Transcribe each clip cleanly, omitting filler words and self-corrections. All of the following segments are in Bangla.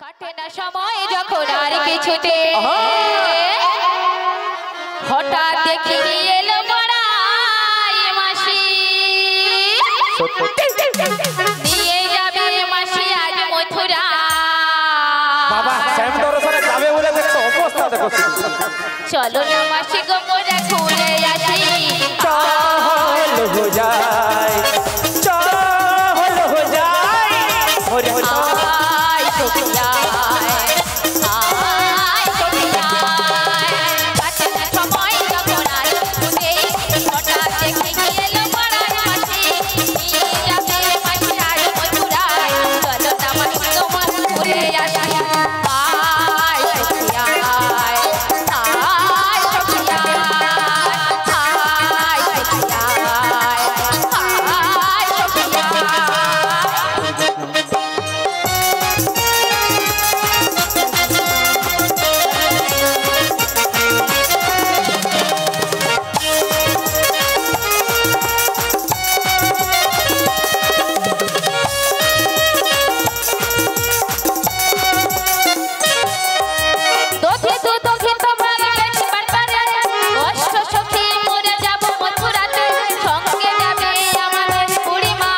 কাটে না সময় যখন আর কিছুতে হঠাৎ দেখি এলো বড়াই মাসি নিয়ে যাবে মাসি আজ মথুরা। বাবা শ্যাম দর্শনে যাবে বলে দেখো অবস্থা দেখো। চলো না মাসি গো মোরা ঘুরে আসি। চল হো যায় চল হো যায় ওরে আয় সখিয়া আয় সখিয়া কাটে না সময় যখন আর কিছুতে হঠাৎ দেখি এলো বড়াই মাসি নিয়ে যাবে মাসি আজ মথুরা। চলো না মাসি গো মোরা ঘুরে আসি। আয় সখিয়া আয় সখিয়া আয় সখিয়া আয় সখিয়া। দোধে দু দোধে তোমার গেছে বারবারে অষ্ট সখী মোরে যাব মথুরাতে। সঙ্গে যাবে আমাদের বুড়িমা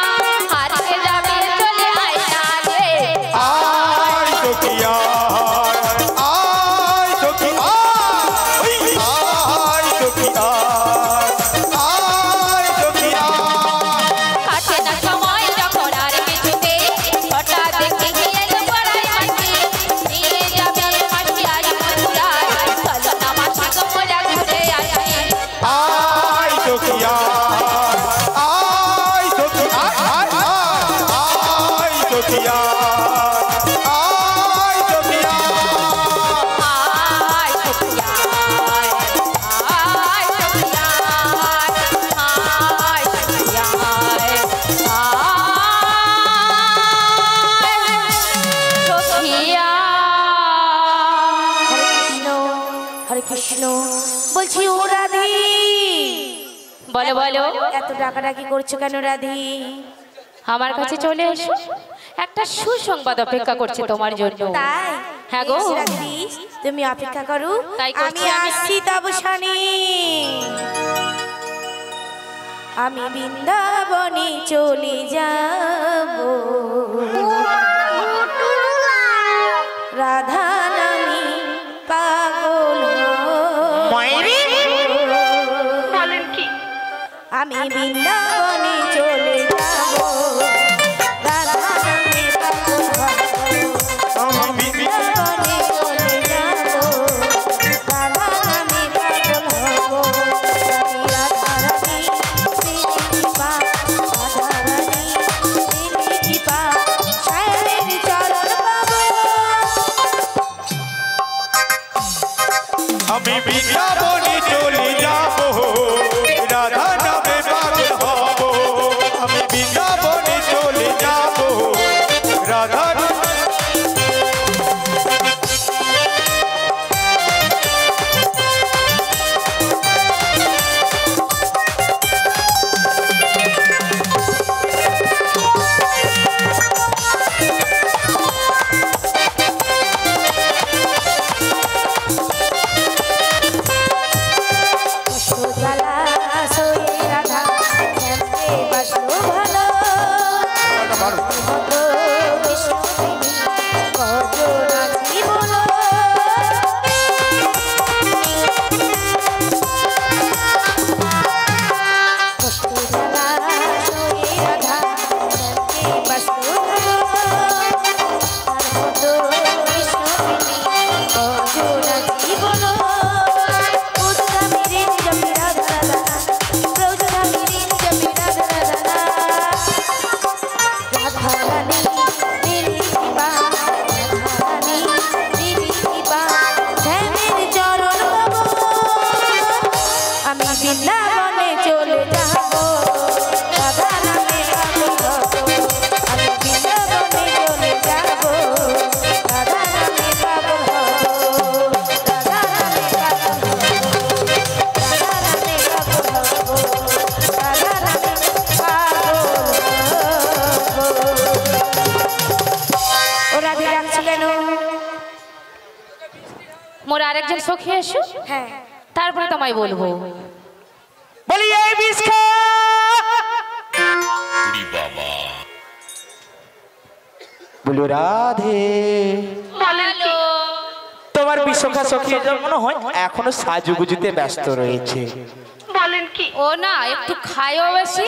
হারিয়ে যাবে চলে আয়না রে। আয় সখিয়া আয় সখিয়া আয় সখিয়া আয় সখিয়া। কাটে না সময় যখন আর কিছুতে হঠাৎ দেখি এলো বড়াই মাসি নিয়ে যাবে মাসি আজ মথুরায়। চলো না মাসি গো মোরা ঘুরে আসি। আয় সখিয়া আয় সখিয়া আয় সখিয়া আয় সখিয়া। আয় সখিয়া আয় সখিয়া আয় সখিয়া সখিয়া। হরে কৃষ্ণ বলছি ও রাধি, বলো বলো এত ডাকাডাকি করছো কেন রাধি? আমার কাছে চলে এসো, একটা সুসংবাদ অপেক্ষা করছে তোমার জন্য। তাই? হ্যাঁ গো। বেশ রাধি, তুমি অপেক্ষা করো, তাই করছি আমি আমি। আসছি তব শানে। আমি বৃন্দাবনে চলে যাব, রাধা নামে পাগল হব। আমি বৃন্দাবনে চলে যাব, রাধা নামে পাগল হব। বৃন্দাবনে চলে যাব, রাধা নামে পাগল হব। রাধা রানী কৃপা, রাধা রানী কৃপা, শ্যামের চরণ পাবো। আমি বৃন্দাবনে চলে যাব, রাধা নামে পাগল হব। আমি বৃন্দাবনে চলে যাব, রাধা মোর আরেকজন সখী এসো, হ্যাঁ তারপরে তোমায় বলবো। বলি এই বিষ খা। বলো রাধে, হ্যালো, তোমার বিশ্বখা সখী মনে হয় এখনো সাজুগুজুতে ব্যস্ত রয়েছে। ও না একটু খায়ও বেশি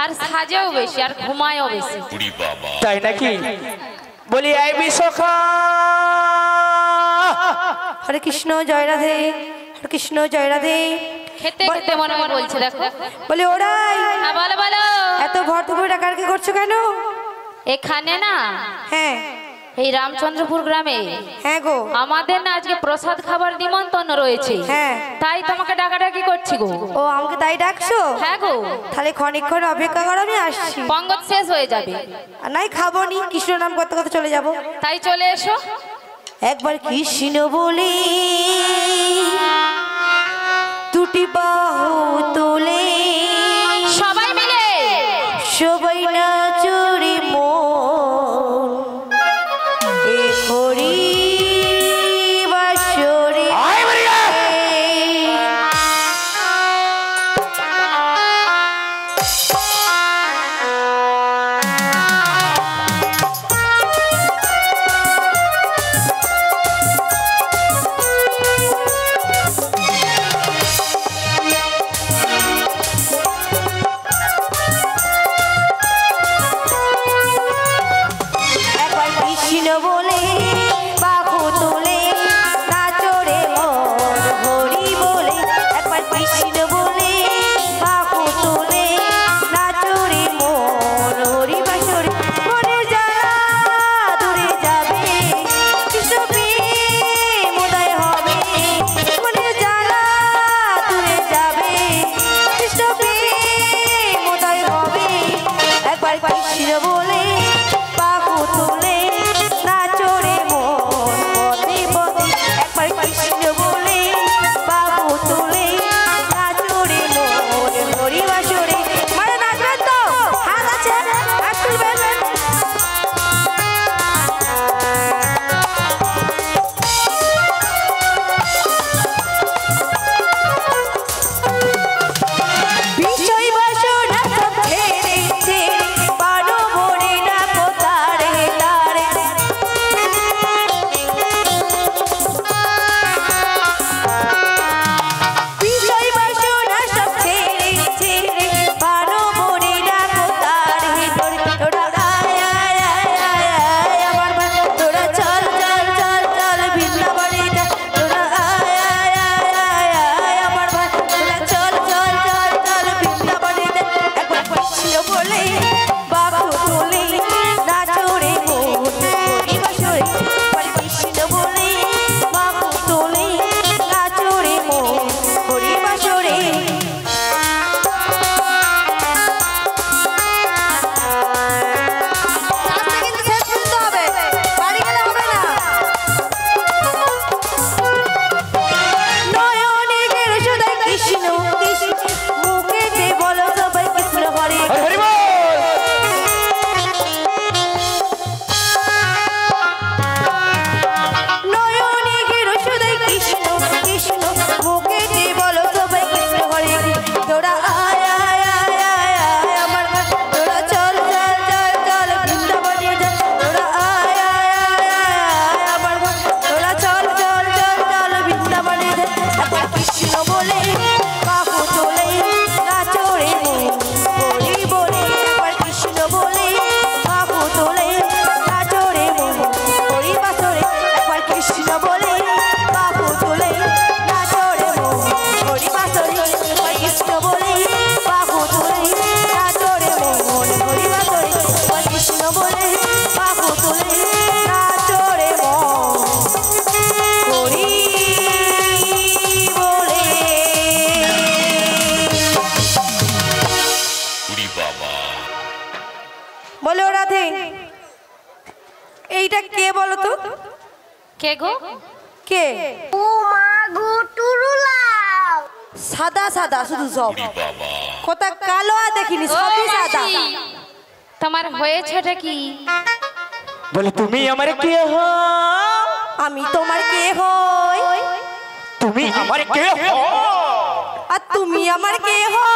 আর সাজেও বেশি আর ঘুমায়ও বেশি। তাই নাকি? বলি এই বিশ্বখা। হরে কৃষ্ণ জয় রাধে, হরে কৃষ্ণ জয় রাধে। খেতে খেতে মনে হয় বলছে, দেখো। বলে ওরাই হ্যাঁ বলো বলো। এত ভর দুপুরে ডাকাডাকি করছো কেন? এখানে না হ্যাঁ এই রামচন্দ্রপুর গ্রামে হ্যাঁ গো, আমাদের না আজকে প্রসাদ খাবার নিমন্ত্রণ রয়েছে, হ্যাঁ তাই তোমাকে ডাকাডাকি করছি গো। ও আমাকে তাই ডাকছো? হ্যাঁ গো, তাহলে ক্ষণিকক্ষণ অপেক্ষা করো, আমি আসছি। পঙ্গত শেষ হয়ে যাবে, আর নাই খাবো নি, কৃষ্ণ নাম করতে করতে চলে যাব। তাই চলে এসো। একবার কৃষ্ণ বলে দুটি বাহু তোলে, সবাই মিলে সবাই না চুরি মন এ হরি বাসরে। একবার কৃষ্ণ বলে বাহু তোলে নাচরে মন হরি বলে। একবার কৃষ্ণ বলে বাহু তোলে নাচরে মন হরি বাসরে। মনের জ্বালা দূরে যাবে, কৃষ্ণ প্রেম উদয় হবে। মনের জ্বালা দূরে যাবে, কৃষ্ণ প্রেম উদয় হবে। একবার কৃষ্ণ বলে বাহু তোলে নাচরে মন পদে পদে। একবার কৃষ্ণ বলে বাহু তোলে নাচরে মন হরি বাসরে। মানে নাচবেন তো? হাত আছে, হাত তুলবেন। বিষয় বাসনা সব ছেড়ে ছেড়ে পানো ভরে ডাকো তারে তারে। বিষয় বাসনা সব ছেড়ে ছেড়ে পানো ভরে ডাকো তারে তারে। তোরা আয় আয় আয় আয় আয় আমার ভাই, তোরা চল চল চল চল বৃন্দাবনে যা। তোরা আয় আয় আয় আয় আয় আমার ভাই, তোরা চল চল চল চল বৃন্দাবনে যা। একবার কৃষ্ণ বলে বাহু তোলে নাচরে মন হরি বাসরে। একবার কৃষ্ণ বলে বাহু তোলে নাচরে মন হরি বাসরে। নাচটা কিন্তু শেষ করতে হবে, বাড়ি গেলে হবে না। নয়নে গেল সদাই কৃষ্ণ কৃষ্ণ, মুখেতে বলো সবাই কৃষ্ণ হরে। হরি হরি বল। নয়নে গেল সদাই কৃষ্ণ কৃষ্ণ, মুখেতে বলো সবাই কৃষ্ণ হরে। তোরা আয় আয় আয় আয় আয় আমার ভাই, তোরা চল চল চল চল বৃন্দাবনে যা। তোরা আয় আয় আয় আয় আয় আমার ভাই, তোরা চল চল চল চল বৃন্দাবনে যা। একবার কৃষ্ণ বলে বাহু তোলে নাচরে মন হরি বলে। একবার কৃষ্ণ বলে বাহু তোলে নাচরে মন হরি বাসরে। একবার কৃষ্ণ বলে বাহু তোলে নাচরে মন হরি বাসরে। একবার কৃষ্ণ বলে বাহু তোলে নাচরে মন হরি বাসরে। একবার কৃষ্ণ বলে বাহু তোলে নাচরে মন হরি বলে। বলো রাধে, এইটা কে বলো তো? কে গো? কে? সাদা সাদা শুধু সব, কোথা কালো আর দেখিনি, ও সবই সাদা। মাসি, তোমার হয়েছেটা কি? বলে তুমি আমার কে হো? আমি তোমার কে হই? আমার কে হও আর তুমি আমার কে হও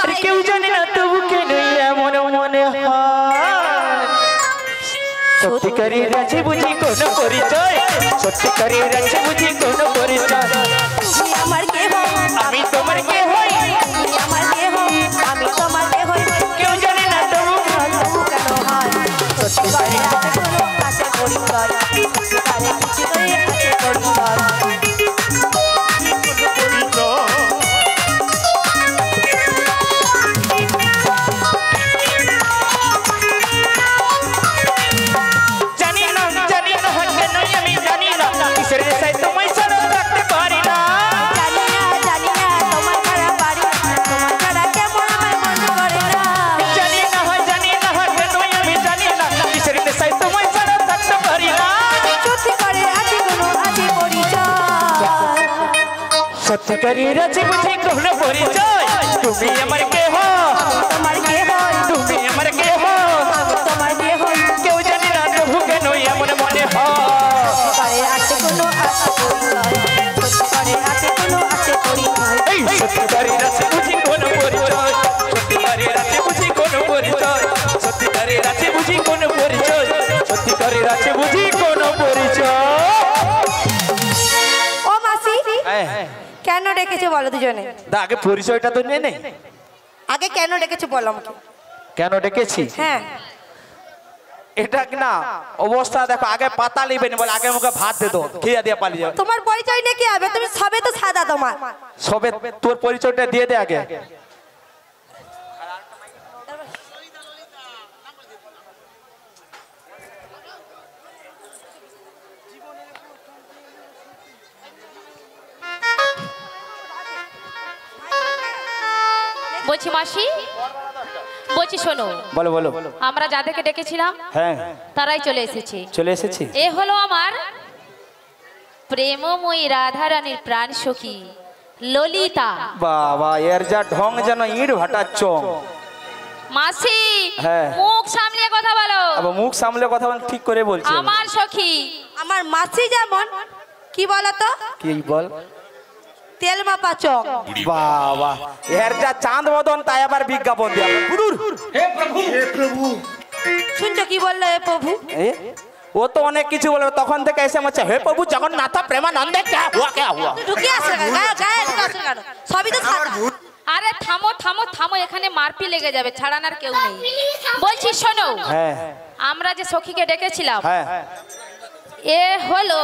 আরে কেউ জানে না তবু কেন এমন মনে হয় সত্যিকারের আছে বুঝি কোন পরিচয় সত্যিকারের আছে বুঝি কোন পরিচয় তুমি আমার কে হও আমি তোমার কে হই তুমি আমার কে হও আমি তোমার কে হই কেউ জানে না তবু কেন হয় সত্যিকারে আছে কোনো আছে পরিচয় সত্যিকারে কিছু করে আছে পরিচয় জানি না কেন আমি জানি না কিসের সাই তোমায় ছাড়া থাকতে পারি না জানি না তোমার ছাড়া পারি না তোমার ছাড়া কেমন আমার মন করে না জানি না কেন আমি জানি না কিসের সাই তোমায় ছাড়া থাকতে পারি না সত্যিকারে আছে কোনো আছে পরিচয় সত্যিকারের আছে বুঝি কোন পরিচয় তুমি আমার কে হও তোমার কে হই তুমি আমার কে হও তোমার কে হই কেউ জানি না তবু কেন এমন মনে হয় সত্যিকারে আছে কোনো আছে পরিচয় সত্যিকারে আছে কোনো আছে পরিচয় এই সত্যিকারের আছে বুঝি কোন পরিচয় সত্যিকারের আছে বুঝি কোন পরিচয় সত্যিকারের আছে বুঝি কোন পরিচয় সত্যিকারের আছে বুঝি কোন পরিচয় ও মাসি কেন ডেকেছো বলো দুজনে দা আগে পরিচয়টা তো নে আগে কেন ডেকেছো বলো আমাকে কেন ডেকেছি হ্যাঁ এটা না অবস্থা দেখো আগে পাতা লিবেন বলে আগে মুখে ভাত দে দো খেয়ে দিয়ে পালিয়ে যাও তোমার পরিচয় নিয়ে কি হবে তুমি সবে তো সাদা তোমার সবে তোর পরিচয়টা দিয়ে দে আগে বলছি মাসি বলছি শোনো বলো বলো আমরা যাদেরকে ডেকেছিলাম হ্যাঁ তারাই চলে এসেছে চলে এসেছি এ হলো আমার প্রেমময়ী রাধা রানীর প্রাণ সখী ললিতা বাবা এর যা ঢং যেন ইট ভাটার চং মাসি হ্যাঁ। মুখ সামলিয়ে কথা বলো আবার মুখ সামলে কথা বল ঠিক করে বলছি আমি। আমার সখী আমার মাসি যেমন কি বলতো কি বল তেল মাপা চক বাবা এর যা চাঁদ বদন তাই আবার বিজ্ঞাপন দিয়া বুদুর শুনছো কি বললো এ প্রভু ও তো অনেক কিছু বলবে তখন থেকে এসে মনে হচ্ছে হে প্রভু জগন্নাথ প্রেমানন্দে क्या हुआ ঢুকে আসছে কেন? গায়ে ঢুকে আসছে কেন? সবই তো সাদা আরে থামো থামো থামো এখানে মারপি লেগে যাবে ছাড়ানোর কেউ নেই বলছি শোনো হ্যাঁ আমরা যে সখীকে ডেকেছিলাম হ্যাঁ এ হলো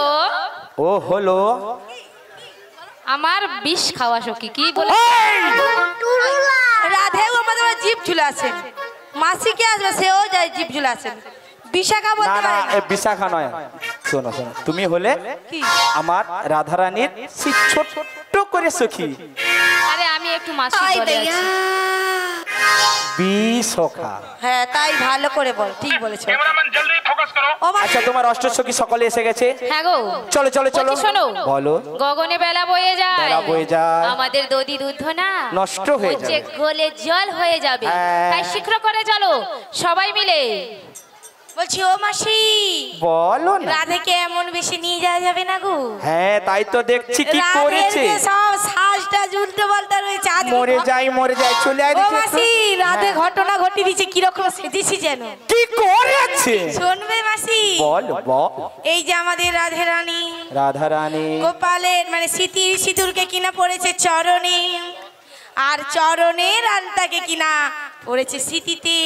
ও হলো আমার বিষ খাওয়া সখী কি বলে রাধেও আমাদের জিভ ঝুলে আছে মাসি কে আসবে সেও যায় জিভ ঝুলে আছে বিশাখা না বলতে না পারে এ বিশাখা নয় শোনো শোনো তুমি হলে কি আমার রাধারানীর সেই ছোট্ট করে সখী আরে আমি একটু মাসি আই বলে দয়া। আছি বিশাখা হ্যাঁ তাই ভালো করে বল ঠিক বলেছো ও মাসি আচ্ছা তোমার অষ্টসখী সকলে এসে গেছে হ্যাঁ গো চলো চলো চলো বলছি শোনো বলো গগনে বেলা বয়ে যায় বেলা বয়ে যায়। আমাদের দধি দুধ না নষ্ট হয়ে হচ্ছে যাবে। গলে জল হয়ে যাবে হ্যাঁ। তাই শীঘ্র করে চলো সবাই মিলে বলছি ও মাসি বলো না রাধেকে এমন বেশি নিয়ে যাওয়া যাবে না গো হ্যাঁ তাই তো দেখছি কি রাধের করেছে যে সব শ্বাসটা ঝুলতে বলতে রয়েছে আজ মরে যাই চলে আয় ও দেখি একটু। মাসি রাধে হ্যাঁ। ঘটনা ঘটি দিচ্ছে কিরকম সেজেছি যেন কি করেছে শুনবে মাসি বল বল এই যে আমাদের রাধে রানী রাধারানী গোপালের মানে স্মৃতির সিঁদুরকে কিনা পড়েছে চরণে আর চরণের আলতাকে কিনা পড়েছে স্মৃতিতে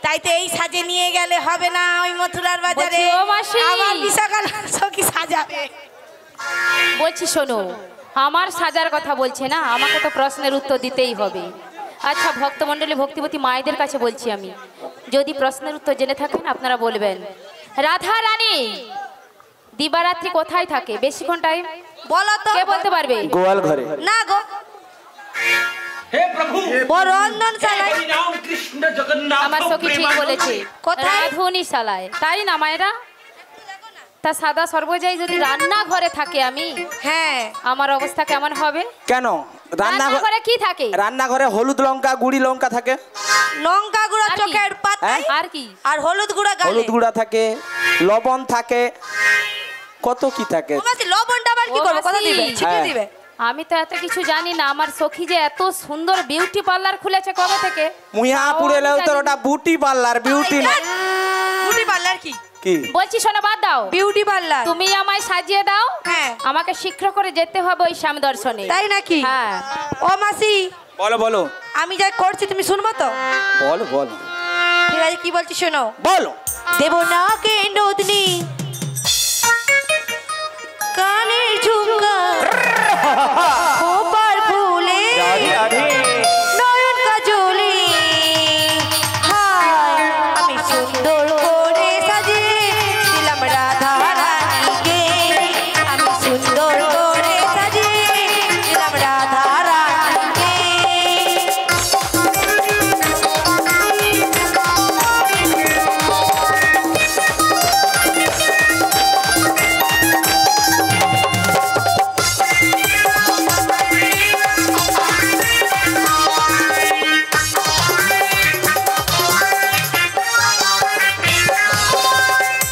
তাই তো এই সাজে নিয়ে গেলে হবে না ওই মথুরার বাজারে বলছি, ও মাসি। আমার বিশাখাল সখী সাজাবে বলছি শোনো আমার সাজার কথা বলছে না আমাকে তো প্রশ্নের উত্তর দিতেই হবে আচ্ছা ভক্তমণ্ডলী ভক্তিবতী মায়েদের কাছে বলছি আমি যদি প্রশ্নের উত্তর জেনে থাকেন আপনারা বলবেন রাধা রানী দিবারাত্রি কোথায় থাকে বেশিক্ষণ টাইম বলো তো কে বলতে পারবে গোয়াল ঘরে না গো हे प्रभु বড় রন্ধন চালাই हरि नाम कृष्ण जगन्नाथ আমার সখী ঠিক বলেছে কোথায়? রাধুনি সালায় তাই না মায়েরা তা সাদা সর্বজয় যদি রান্না ঘরে থাকে আমি হ্যাঁ আমার অবস্থা কেমন হবে কেন রান্না ঘরে কি থাকে রান্নাঘরে হলুদ লঙ্কা গুড়ি লঙ্কা থাকে লঙ্কা গুঁড়া আর কি? চোখের পাতায় আর কি আর হলুদ গুঁড়া গালে হলুদ গুঁড়া থাকে লবণ থাকে কত কি থাকে ও মাসি লবণটা আবার আর কি ও করবো, কথা মাসি। দিবে, ছিটিয়ে হ্যাঁ। দিবে। আমি তো এত কিছু জানি না, আমার সখী যে এত সুন্দর বিউটি পার্লার খুলেছে কবে থেকে। মুইহাপুর এলেও তোর ওটা বিউটি পার্লার, বিউটি না বিউটি পার্লার কি? কি বলছি শোনো, বাদ দাও, বিউটি পার্লার। তুমি আমায় সাজিয়ে দাও, হ্যাঁ। আমাকে শীঘ্র করে যেতে হবে ওই শ্যাম দর্শনে। তাই নাকি? হ্যাঁ। ও মাসি, বলো বলো আমি যা করছি তুমি শুনবো তো? বলো বলো ঠিক আছে, কি বলছি শোনো। বলো। দেব না কে নদনী কানের ঝুমকা খোপার ফুলে রাধে রাধে নয়ন কাজলে হায় আমি সুন্দর করে সাজিয়ে দিলাম রাধা রানীকে, আমি সুন্দর করে সাজিয়ে দিলাম রাধা রানীকে।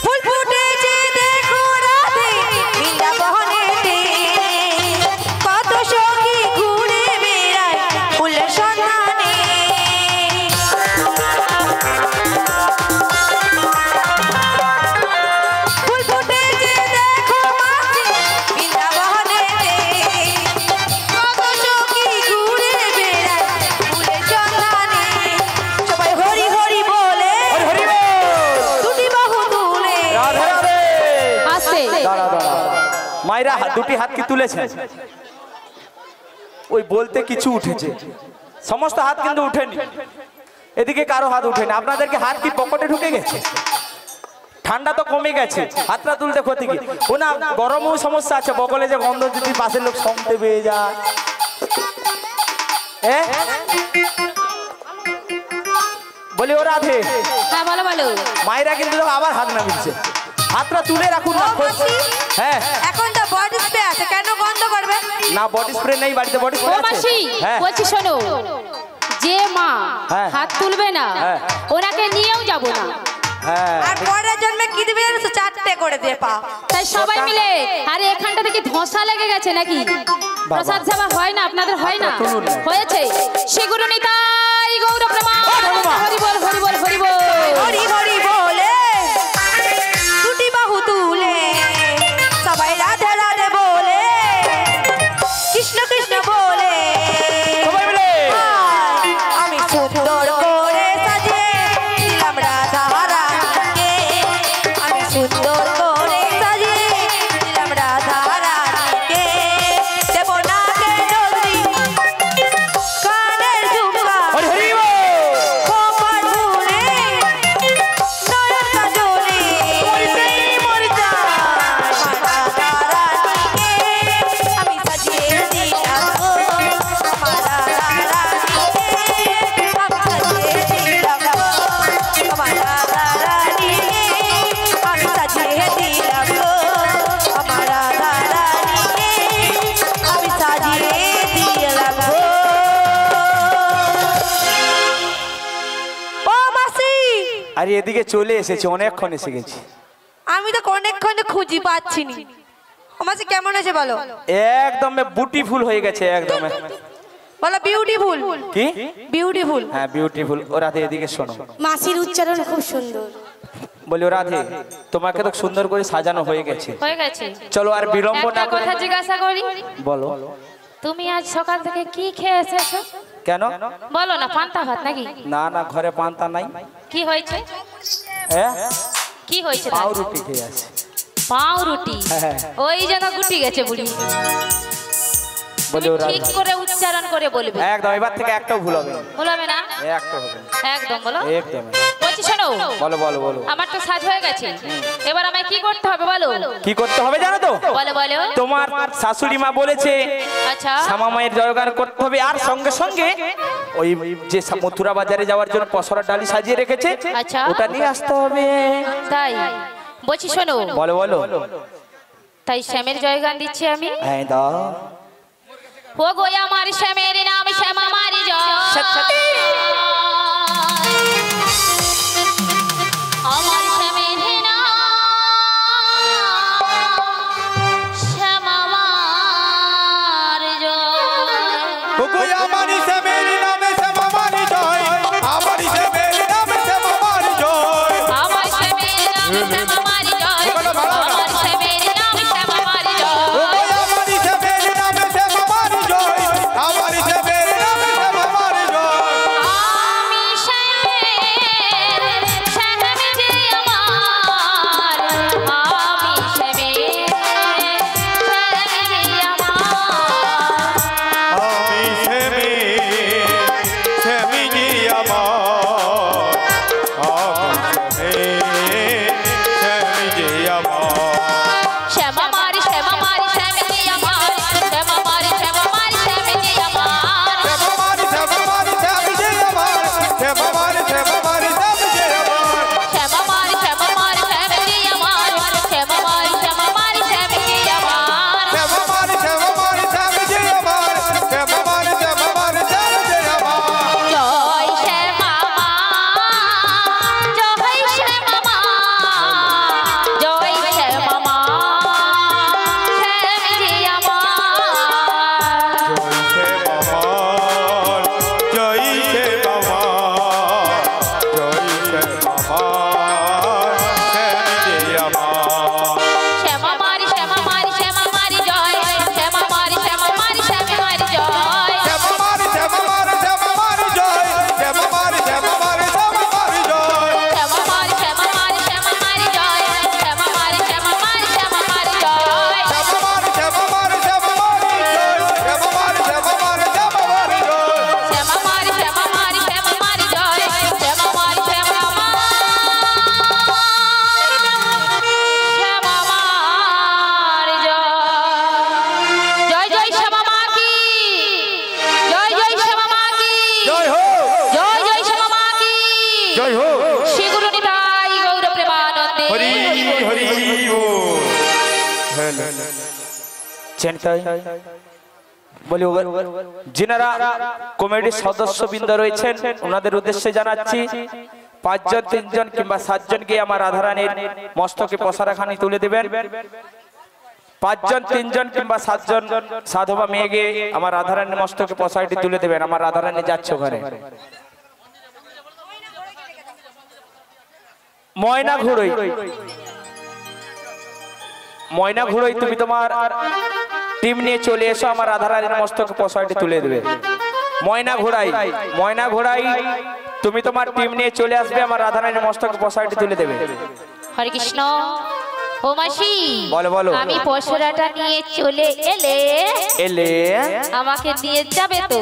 ফুল ফুটেছে দেখো রাধে বৃন্দাবনেতে, কত সখী ঘুরে বেড়ায় ফুলের সন্ধানে। ফুল ফুটেছে দেখো মাঝে বৃন্দাবনেতে, কত সখী ঘুরে বেড়ায় ফুলের সন্ধানে। সবাই হরি হরি বলে হরি হরি বল। দুটি বাহু তুলে রাধে রাধে আসতে দাঁড়া দাঁড়া মায়েরা দুটি হাত কি তুলেছেন? ওই বলতে কিছু উঠেছে, সমস্ত হাত কিন্তু উঠেনি, এদিকে কারো হাত উঠেনি। আপনাদেরকে হাত কি পকেটে ঢুকে গেছে? ঠান্ডা তো কমে গেছে, হাতটা তুলতে ক্ষতি কি? ও না, গরমেও সমস্যা আছে, বগলে যে গন্ধ যদি পাশের লোক সমতে পেয়ে যায়। বলি ও রাধে, হ্যাঁ বলো বলো। মায়েরা কিন্তু দেখো আবার হাত নামিয়েছে, হাতটা তুলে রাখুন না। ও মাসি, হ্যাঁ এখন তো বডি স্প্রে আছে, কেন বন্ধ করবে? না, বডি স্প্রে নেই বাড়িতে, বডি ও স্প্রে আছে। মাসি, হ্যাঁ বলছি শোনো, যে মা হ্যাঁ। হাত তুলবে না হ্যাঁ। ওনাকে নিয়েও যাব না। হ্যাঁ আর পরের জন্মে কি দিবে জানো তো? 4টে করে দিয়ে পা। তাই সবাই মিলে, আরে এখানটা থেকে ধোঁসা লেগে গেছে নাকি? প্রসাদ সেবা হয় না আপনাদের? হয় না? তুলুন না। হয়েছে। শ্রীগুরু নিতাই গৌর প্রমাণ। হরি বল হরি বল হরি বল। হরি হরি বলে দুটি বাহু তুলে সবাই রাধে রাধে বলে, কৃষ্ণ কৃষ্ণ বলে সবাই মিলে হায়, আমি সুন্দর করে সাজিয়ে দিলাম রাধা রানীকে, আমি সুন্দর করে সাজিয়ে দিলাম রাধা রানীকে। দেব না কে নদী কানের ঝুমকা হরি হরি বল। খোপার ফুলে নয়ন কাজলে মরি যায় রাধা রানীকে, আমি সাজিয়ে দিলাম গো আমার রাধা রানীকে, আমি সাজিয়ে দিলাম গো আমার রাধা রানীকে, আমি সাজিয়ে দিলাম গো আমার রাধা রানীকে, আমি সাজিয়ে দিলাম গো। ও মাসি, আরে এদিকে চলে এসেছে, অনেকক্ষণ এসে গেছি। আমি তো অনেকক্ষণ খুঁজি পাচ্ছি নি। ও মাসি কেমন আছে বলো? একদম বিউটিফুল হয়ে গেছে, একদম। বলো বিউটিফুল। কি? বিউটিফুল। হ্যাঁ বিউটিফুল। ও রাধে এদিকে শোনো, মাসির উচ্চারণ খুব সুন্দর। বলি ও রাধে, তোমাকে তো সুন্দর করে সাজানো হয়ে গেছে, হয়ে গেছে। চলো আর বিলম্ব একটা না করে। কথা জিজ্ঞাসা করি, বলো। তুমি আজ সকাল থেকে কি খেয়ে এসেছো? কেন? বলো না, পান্তা ভাত নাকি? না না, ঘরে পান্তা নাই। কি হয়েছে? হ্যাঁ, কি হয়েছে? পাউ রুটি খেয়ে আছে। পাউরুটি? হ্যাঁ। ওই জন্য গুটি গেছে বুড়ি। বলি ও ঠিক রাধে, করে উচ্চারণ করে বলবে, একদম এবার থেকে একটাও ভুল হবে না, বলবে না? একটা হবে না, একদম বলো। একদম। বলছি শোনো, বলো বলো বলো। আমার তো সাজ হয়ে গেছে, এবার আমায় কি করতে হবে বলো? কি করতে হবে জানো তো? বলো বলো। তোমার শাশুড়ি মা বলেছে আচ্ছা, শ্যামা মায়ের জয়গান করতে হবে, আর সঙ্গে সঙ্গে ওই যে মথুরা বাজারে যাওয়ার জন্য পসরার ডালি সাজিয়ে রেখেছে, আচ্ছা। ওটা নিয়ে আসতে হবে। তাই বলছি শোনো, বলো বলো। তাই শ্যামের জয়গান দিচ্ছি আমি। হ্যাঁ দাও। ও গো আমার শ্যামের নাম শ্যামা মারি জয়, আমার শ্যামের নাম শ্যামা চেনটাই বলি যিনারা কমিটির সদস্যবৃন্দ রয়েছেন ওনাদের উদ্দেশ্যে জানাচ্ছি 5 জন 3 জন কিংবা 7 জনকে আমার রাধারানীর মস্তকে পসারাখানি তুলে দিবেন। 5 জন 3 জন কিংবা 7 জন সাধু বা মেয়েকে আমার রাধারানীর মস্তকে পসারাটি তুলে দেবেন। আমার রাধারানী যাচ্ছে ওখানে। ময়না ঘুরোই, ময়না ঘুরোই তুমি তোমার টিম নিয়ে চলে এসো, আমার রাধারানীর মস্তকে পসারাটি তুলে দেবে। ময়না ঘোড়াই, ময়না ঘোড়াই তুমি তোমার টিম নিয়ে চলে আসবে, আমার রাধারানীর মস্তকে পসারাটি তুলে দেবে। হরে কৃষ্ণ। ও মাসি বলো বলো। আমি পসরাটা নিয়ে চলে এলে এলে আমাকে দিয়ে যাবে তো?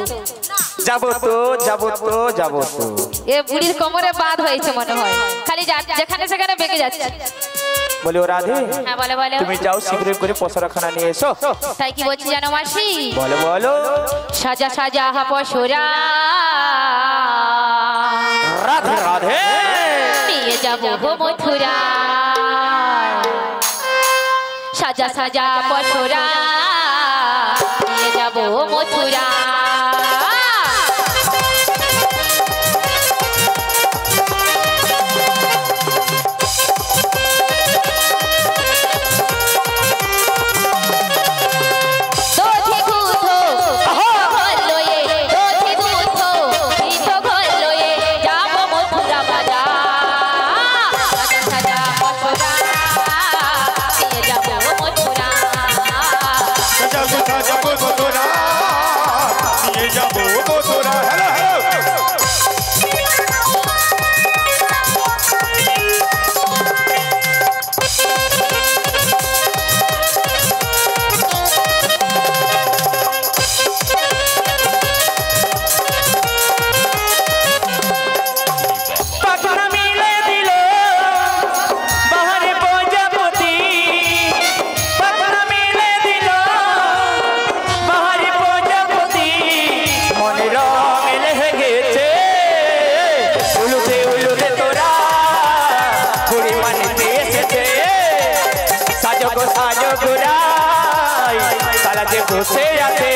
যাবো তো যাবো তো যাবো তো। এ বুড়ির কোমরে বাঁধ হয়েছে মনে হয়, খালি যেখানে সেখানে বেঁকে যাচ্ছে। বলি ও রাধে, হ্যাঁ বলে বলে। তুমি যাও শীঘ্রই করে পসারাখানা নিয়ে এসো। তাই কি বলছি জানো মাসি? বলো বলো। সাজা সাজা পসরা রাধে রাধে নিয়ে যাবো গো মথুরা। সাজা সাজা পসরা নিয়ে যাবো মথুরা। বসে আছে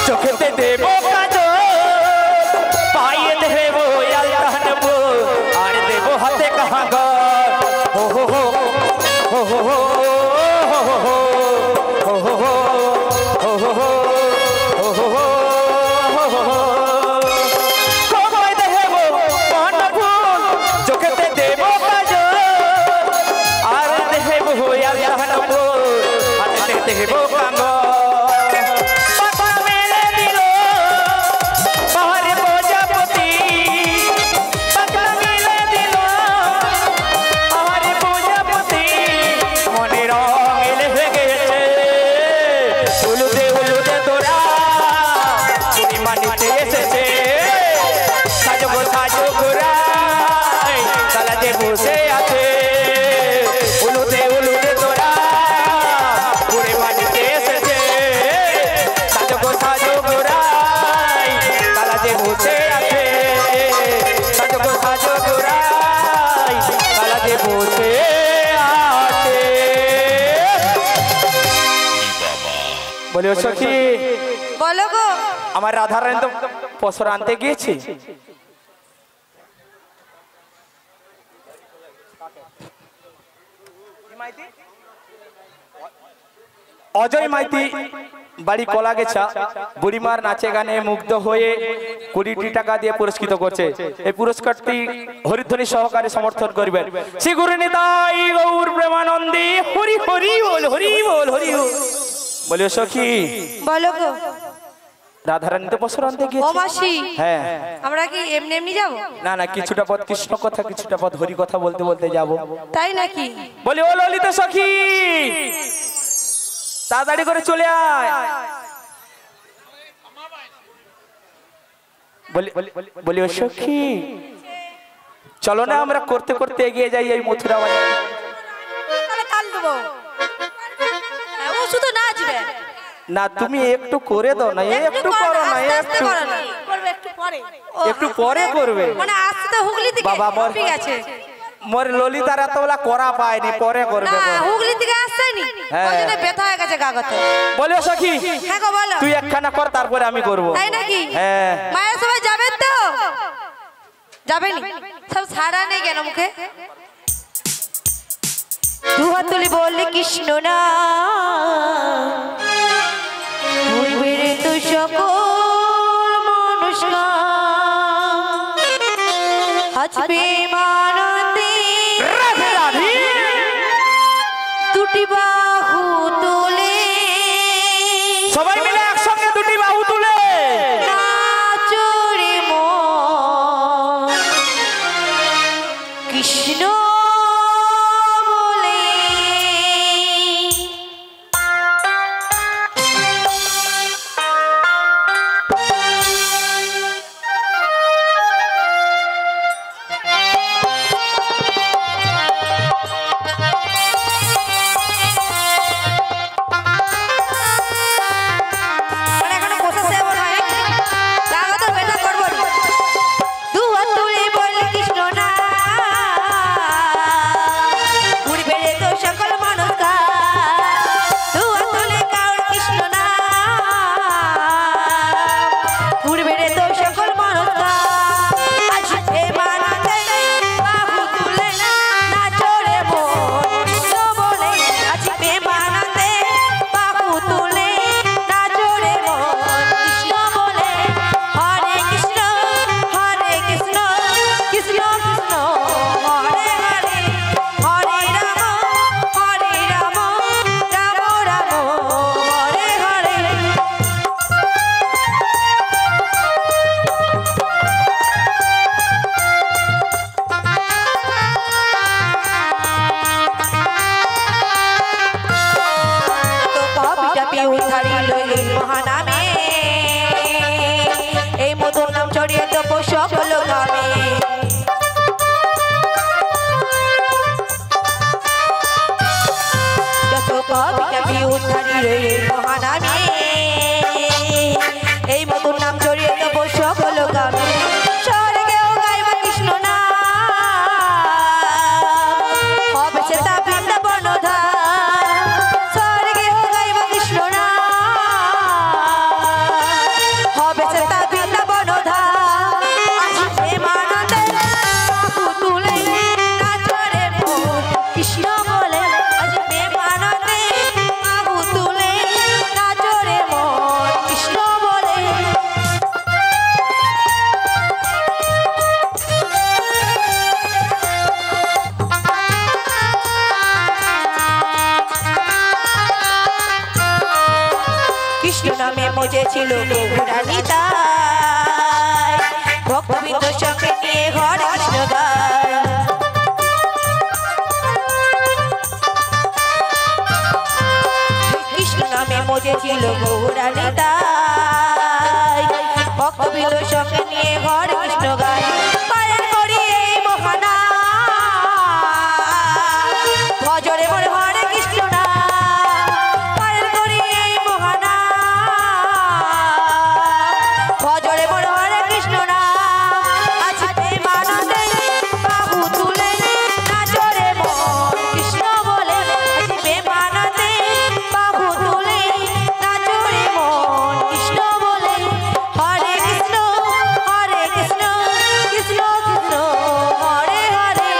চোখেতে দেব কাজ, পায়ে দেব আলতানবো আর দেব হাতে কাহাগর। হো হো হো হো হো হো বলে সখী বলো গো। আমার রাধারানী তো পসরা আনতে গিয়েছি, অজয় মাইতি বাড়ি কলা গেছা বুড়িমার নাচে গানে মুগ্ধ হয়ে 20 টাকা দিয়ে পুরস্কৃত করছে। এই পুরস্কারটি হরিধ্বনি সহকারে সমর্থন করবেন শ্রী গুরু নিতাই গৌর প্রেমানন্দে। হরি হরি বল হরি বল হরি বল। বলে সখী বলো গো। রাধারানী তো পসরা আনতে ও গিয়েছে। মাসি হ্যাঁ আমরা কি এমনি এমনি যাব? না না, কিছুটা পথ কৃষ্ণ কথা কিছুটা পথ হরি কথা বলতে বলতে যাব। তাই নাকি? বলি ও ললিতা সখী তাড়াতাড়ি করে চলে আয়। বলি ও সখী চলো না আমরা করতে করতে এগিয়ে যাই এই মথুরা বাজারে। তাহলে তাল দেবো। শুধু নাচবে না তুমি একটু করে দাও না, একটু করো না, একটু করবে একটু পরে একটু পরে করবে। মানে আসতে তো হুগলি থেকে বাবা মোর ঠিক আছে মোর ললিতার এতবেলা করা পায়নি, পরে করবে। না হুগলি থেকে আসছেনি হ্যাঁ। ওই জন্য ব্যথা হয়ে গেছে কাগজে। বলো সখী হ্যাঁ গো বলো। তুই একখানা কর তারপরে আমি করব। তাই নাকি? হ্যাঁ। মায়ের সবাই যাবেন তো? যাবেন? সব ছাড়া নেই কেন মুখে? দু হাত তুলে বললে কৃষ্ণ না ভুলবে তো সকল মানুষ হাসবে মানতে দুটি বাহু তুলে সবাই মিলে একসঙ্গে দুটি বাহু তুলে নাচরে মন কৃষ্ণ বলে। মানে এখনো বসে আছে মনে হয়। জাগো তো বেটা করবো না। দু হাত তুলে বললে কৃষ্ণ না ঘুরবে রে তো সকল মানুষ দু হাত তুলে কাউর কৃষ্ণ না ঘুরবে রে তো সকল মানুষ আজ এ বানাতে বাহু তুলে নাচরে মন কৃষ্ণ বলে। আজ এ বানাতে বাহু তুলে নাচরে মন কৃষ্ণ বলে। হরে কৃষ্ণ কৃষ্ণ কৃষ্ণ হরে হরে হরে রাম রাম রাম হরে হরে। তো পাপিটা পিউ ধারিল এই মহানামে এই মধুর নাম ছড়িয়ে দেব সকল গ্রামে। যত পাপিটা পিউ ধারিল এই মহানামে এই মধুর নাম ছড়িয়ে দেব সকল গ্রামে। স্বর্গেও গাইব কৃষ্ণ নাম হবে সে তা বৃন্দাবন ধাম। স্বর্গেও গাইব কৃষ্ণ নাম হবে সে তা বৃন্দাবন ধাম। আসিবে মানন্দে বাহু তুলে নাচরে মন কৃষ্ণ বলে। আসিবে মানন্দে বাহু তুলে নাচরে মন কৃষ্ণ বলে। কৃষ্ণ নামে মজেছিল বহুরানী তাই ভক্তবৃন্দ সঙ্গে নিয়ে হরে কৃষ্ণ গায়। কৃষ্ণ নামে মজেছিল বহুরানী তাই ভক্তবৃন্দ সঙ্গে নিয়ে হরে কৃষ্ণ গায়। পালন করি এই মহানাম ভজরে মনে হরে কৃষ্ণ নাম। পালন করি এই মহানাম ভজরে মনে হরে কৃষ্ণ নাম। আজ প্রেমানন্দে বাহু তুলে নাচরে মন কৃষ্ণ বলে। আজ প্রেমানন্দে বাহু তুলে নাচরে মন কৃষ্ণ বলে। হরে কৃষ্ণ কৃষ্ণ কৃষ্ণ হরে হরে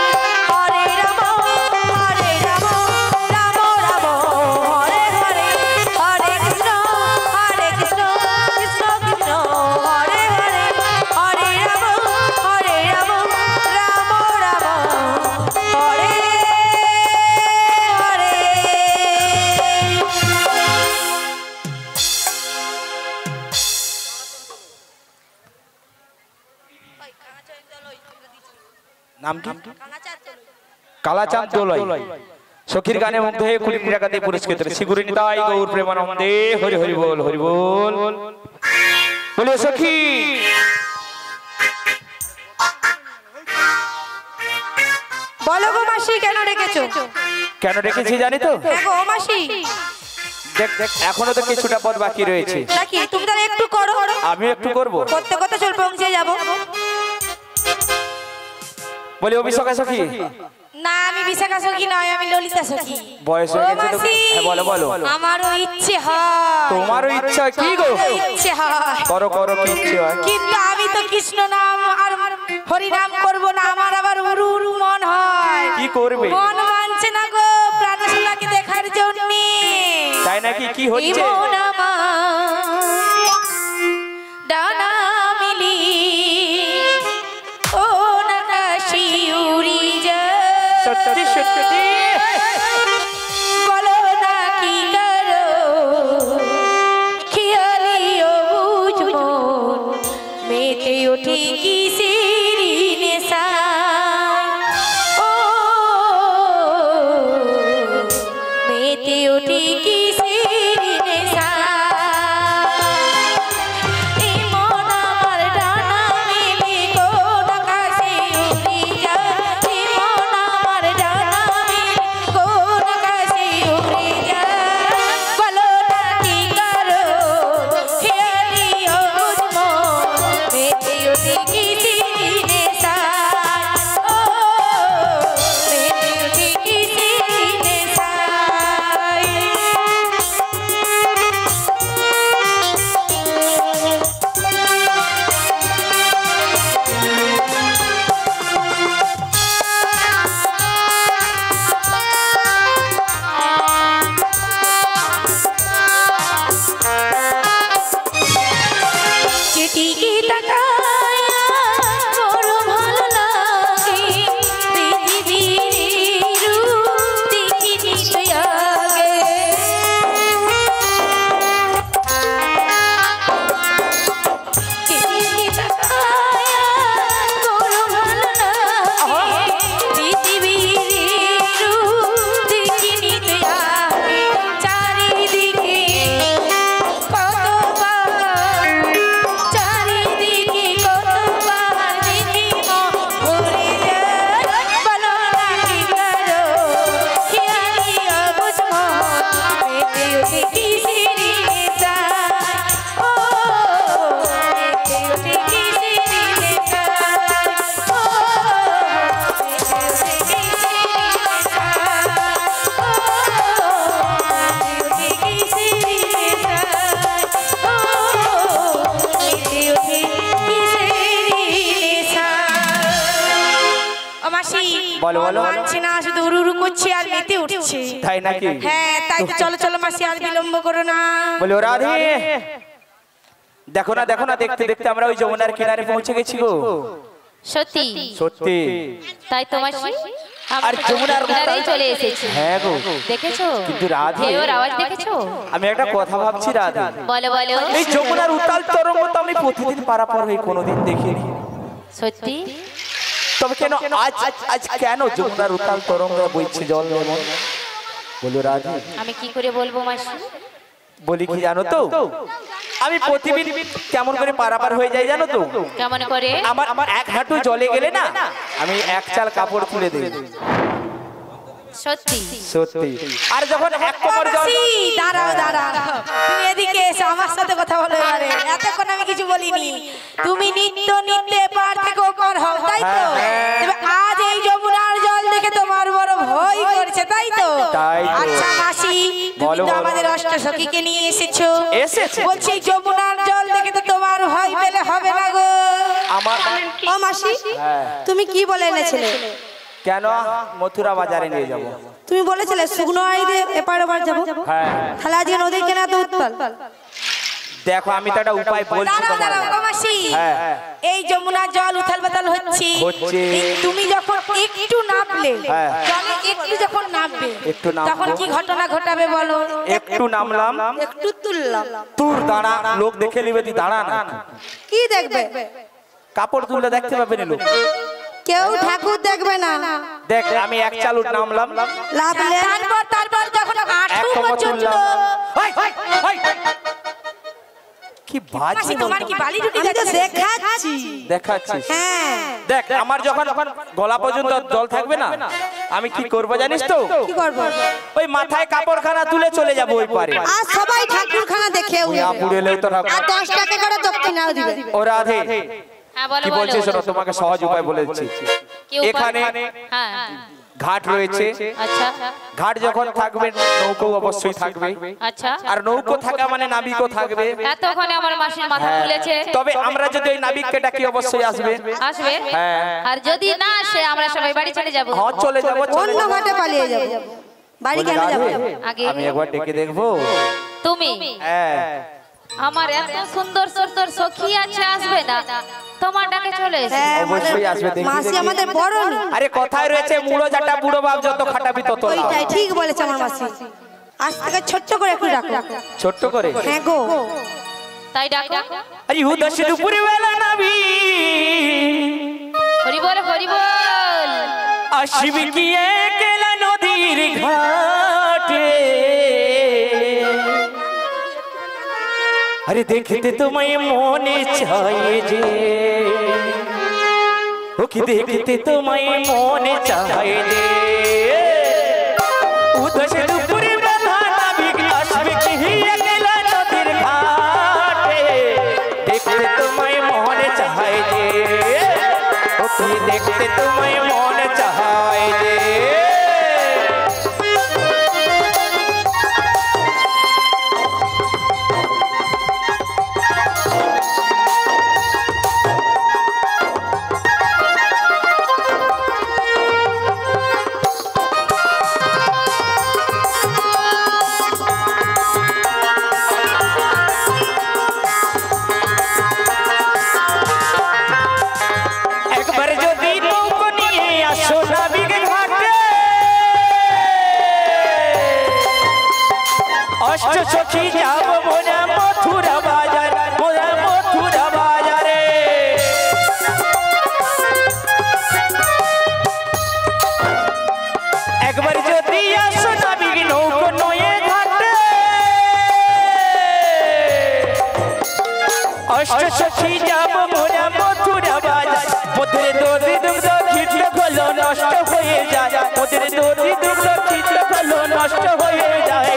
হরে রাম রাম রাম হরে হরে হরে কৃষ্ণ কৃষ্ণ কৃষ্ণ হরে হরে হরে রাম রাম রাম হরে হরে। নাম কি? কালাচাঁদ দোলই। সখীর গানে মুগ্ধ হয়ে কুড়ি টাকা দিয়ে পুরস্কৃত শ্রী নিতাই গৌর প্রেমানন্দে হরি হরি বল হরি বল বলে সখী। বলো গো মাসি কেন ডেকেছো? কেন রেখেছি জানি তো? দেখো ও মাসি দেখ দেখ এখনো তো কিছুটা পথ বাকি রয়েছে। নাকি তুমি তাহলে একটু করো। আমি একটু করব। করতে করতে চল পৌঁছে যাবো। বলি অভিষেক সখী। না আমি বিশাখা সখী নয়, আমি ললিতা সখী। বয়স হয়ে গেছে তো। হ্যাঁ বলো বলো। আমারও ইচ্ছে হয়। তোমারও ইচ্ছা কি গো? ইচ্ছে হয়। করো করো কি ইচ্ছে হয়। কিন্তু আমি তো কৃষ্ণ নাম আর হরি নাম করব না, আমার আবার উরু উরু মন হয়। কি করবে? মন মানছে না গো প্রাণশালাকে দেখার জন্য। তাই নাকি কি হচ্ছে? মন আমার ডানা মিলি ও নাকাশি উড়ি যায়। সত্যি সত্যি বলো না কি করো খেয়ালি ও বুঝবো মেতে ওঠে কি সিরি নেশা। ও মেতে ওঠে কি সিরি নেশা। এই মন আমার ডানা মেলে কোন আকাশে উড়ি যায়। এই মন আমার ডানা মেলে কোন আকাশে উড়ি যায়। বলো না কি করো খেয়ালি ও বুঝবো মেতে ওঠে কি সিরি নেশা। ও মেতে ওঠে কি সিরি নেশা। চিঠিকে তাকায়া বড় ভালো লাগে পৃথিবীর রূপ দেখিনি তুই আগে। চিঠিকে তাকায়া বড় ভালো লাগে পৃথিবীর রূপ দেখিনি তুই আগে। চারিদিকে কত পাহাড়, চারিদিকে কত পাহাড় দেখি মন ভরে যায়। বলো না কি করো খেয়ালি অবুঝ মন মেতে ওঠে কি সিরি নেশা। ও মেতে ওঠে কি সিরি নেশা। ও মেতে ওঠে কি সিরি নেশা। ও মেতে ওঠে কি সিরি নেশা। ও মেতে ওঠে কি সিরি নেশা। ও মাসি বলো, বলো। মানছে না, শুধু উড়ু উড়ু করছে আর মেতে উঠছে। তাই নাকি? হ্যাঁ তাই তো চলো চলো মাসি আর বিলম্ব করো না। বলি ও রাধে দেখো না দেখো না দেখতে দেখতে আমরা ওই যমুনার কিনারে পৌঁছে গেছি গো। সত্যি সত্যি। তাই তোমার আর যমুনার কিনারেই চলে এসেছি। হ্যাঁ গো। দেখেছো কিন্তু রাধে ঢেউর আওয়াজ দেখেছো? আমি একটা কথা ভাবছি রাধে। বলো বলো। এই যমুনার উত্তাল তরঙ্গ তো আমি প্রতিদিন পারাপার হই কোনোদিন দেখিনি। সত্যি তবে কেন আজ আজ কেন যমুনার উত্তাল তরঙ্গ বইছে জল এমন? বলো রাধে। আমি কি করে বলবো মাসি? বলি কি জানো তো, আমি প্রতিদিন কেমন করে পারাপার হয়ে যাই জানো তো? কেমন করে? আমার আমার এক হাঁটু জলে গেলে না আমি এক চাল কাপড় তুলে দেই। সত্যি সত্যি। আর যখন এক কোমর জল মাসি দাঁড়াও দাঁড়াও, তুমি এদিকে এসো আমার সাথে কথা বলো এবারে। এতক্ষণ আমি কিছু বলিনি। তুমি নিত্য নিত্য পার থেকে ওপার হও তাই তো? তবে আজ এই যমুনার জল দেখে তোমার বড় ভয় করছে তাই তো? তাই তো। আচ্ছা মাসি তুমি বলো, তো বলো। আমাদের অষ্টসখীকে নিয়ে এসেছো। এসেছি। বলছি যমুনার জল দেখে তো তোমার ভয় পেলে হবে না গো। আমার ও মাসি হ্যাঁ। তুমি কি বলে এনেছিলে? কেন মথুরা বাজারে নিয়ে যাব? তুমি বলেছিলে শুকনো আই দিয়ে এপার ওপার যাবো। হ্যাঁ তাহলে আজকে নদীর কেনা তো উত্তাল। দেখো আমি তো একটা উপায় বলছি দাঁড়াও দাঁড়াও তোমাকে। গো মাসি। হ্যাঁ। এই যমুনার জল উথাল পাতাল হচ্ছে। হচ্ছে। তুমি যখন একটু নামলে হ্যাঁ। জলে একটু যখন নামবে একটু নামবো। তখন কি ঘটনা ঘটাবে বলো? একটু নামলাম একটু তুললাম। তুর দাঁড়া, লোক দেখে নিবে তুই দাঁড়া না। কি দেখবে? কাপড় তুললে দেখতে পাবে না লোক। কেউ ঠাকুর দেখবে না। দেখ আমি এক চাল নামলাম, লাভলে তারপর যখন এক আঠু কোমর পর্যন্ত তুললাম। হাই, হাই, হাই। কি বাজে মাসি তোমার কি বালি ঢুকে আমি তো যাচ্ছে? দেখাচ্ছি। দেখাচ্ছিস? হ্যাঁ, দেখ আমার যখন গলা পর্যন্ত জল থাকবে না আমি কি করবো জানিস তো? কি করবো? ওই মাথায় কাপড়খানা তুলে চলে যাবো ওই পারে। আর সবাই ঠাকুরখানা দেখেও ইয়া পুড়ে লেও তো না আর 10 টাকা করে দক্ষিণাও দিবে। ও রাধে হ্যাঁ বলো কি বলছিস শোনো তোমাকে সহজ উপায় বলে দিচ্ছি এখানে হ্যাঁ ঘাট রয়েছে আচ্ছা ঘাট যখন থাকবে নৌকো অবশ্যই থাকবে আচ্ছা আর নৌকো থাকা মানে নাবিকও থাকবে এতক্ষণে আমার মাসির মাথা খুলেছে তবে আমরা যদি ওই নাবিককে ডাকি অবশ্যই আসবে আসবে হ্যাঁ আর যদি না আসে আমরা সবাই বাড়ি চলে যাব হ্যাঁ চলে যাবো চলে অন্য যাবো। ঘাটে পালিয়ে যাব। বাড়ি কেন যাব? আগে আমি একবার ডেকে দেখবো তুমি হ্যাঁ আমার এত সুন্দর সুন্দর সখী আছে আসবে না তোমার ডাকে চলে এসে হ্যাঁ, অবশ্যই আসবে, দেখি, মাসি দেখি। আমাদের বড় না। আরে কথায় রয়েছে মুড়ো জাটা বুড়ো বাপ যত খাটাবি তত লাভ। ওইটাই ঠিক বলেছে আমার মাসি। আজ থেকে ছোট্ট করে একটু ডাকো। ছোট্ট করে হ্যাঁ গো। তাই ডাকো আরে উদশ দুপুরে বেলা নাবি হরি বল আসবি কি একলা নদীর ঘাটে আরে দেখতে তোমায় মনে চায় যে ও কি দেখতে তোমায় মনে চায় যে উদশ দুপুরে বেলা নাবি আসবি কি একলা নদীর ঘাটে দেখতে তোমায় মনে চায় যে ও কি দেখতে তোমায় মনে চায় যে একবার যদি নৌকো নিয়ে আসো নাবিক ঘাটে অষ্ট সখী যাব মোরা মথুরা বাজারে একবার যদি আসো নাবিক নৌকো নয়ে ঘাটে অষ্ট সখী যাব মোরা মথুরা বাজার মোদের দড়ি দুগ্ধ খিটলে হলো নষ্ট হয়ে যায় মোদের দড়ি দুগ্ধ খিটলে হলো নষ্ট হয়ে যায়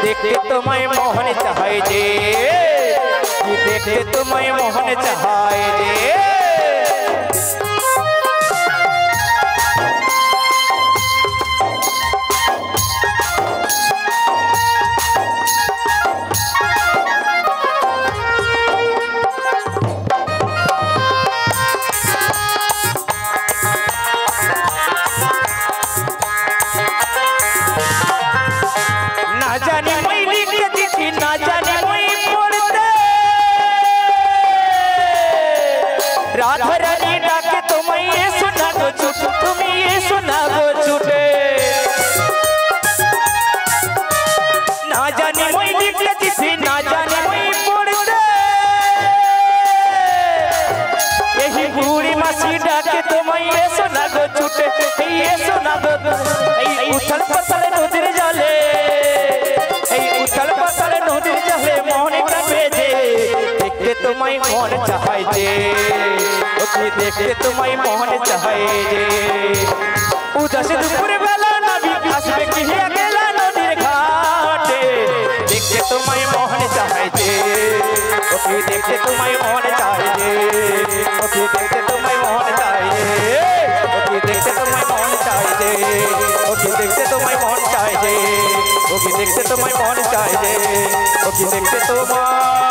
দেখতে তোমায় মোহন চায় যে দেখতে তোমায় মোহন চায় যে না জানি মই লিখে দিছি না জানি মই পড়তে রাধা রানী ডাকে তোমায় শোনা গো ছুট তুমি শোনা গো ছুটে না জানি মই লিখে দিছি না জানি মই পড়তে এই বুড়ি মাসি ডাকে তোমায় শোনা গো ছুটে এই শোনা গো এই উথল পাথল নদীর জলে এই উথল পাথল নদীর জলে মনে কাঁপে যে দেখতে তোমায় মন চায় যে ওকে দেখতে তোমায় মন চায় যে উদশ দুপুরে বেলা নাবি আসবে কি একলা নদীর ঘাটে দেখতে তোমায় মন চায় যে ওকে দেখতে তোমায় মন চায় যে ওকে দেখতে তোমায় মন চায় যে ওকে দেখতে তোমায় মন চায় যে ওকে দেখতে তোমায় মন চায় যে ওকে দেখতে তোমায় মন চায় যে ওকে দেখতে তোমায়